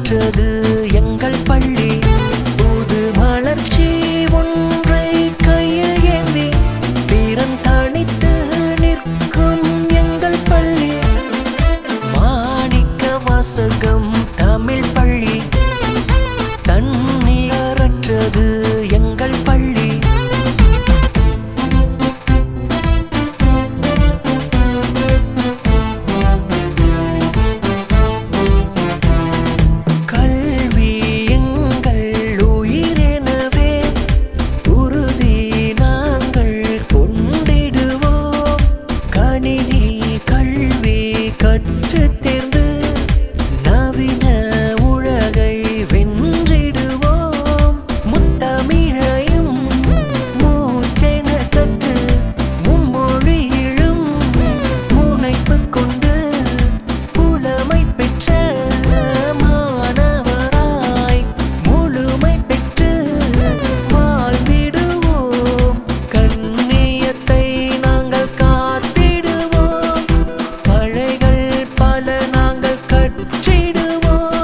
பெற்றது எங்கள் பள்ளி. புது மலர்ச்சி ஒன்றை கையில் ஏந்தி திறன் தனித்து நிற்கும் எங்கள் பள்ளி. மாணிக்க வாசகம் தமிழ் பள்ளி, தண்ணீரற்றது எங்கள் பள்ளி. கல்வி எங்கள் உயிரெனவே உறுதி நாங்கள் கொண்டிடுவோம். கணினி கல்வி கற்றுத் தேர்ந்து நவீன உலகை வென்றிடுவோம். முத்தமிழையும் மூச்சென கற்று மும்மொழியிலும் முனைப்பு கொண்டு புலமை பெற்ற மாணவராய் முழுமை பெற்று வாழ்ந்திடுவோம். கண்ணியத்தை நாங்கள் காத்திடுவோம். கலைகள் பல நாங்கள் கற்றிடுவோம்.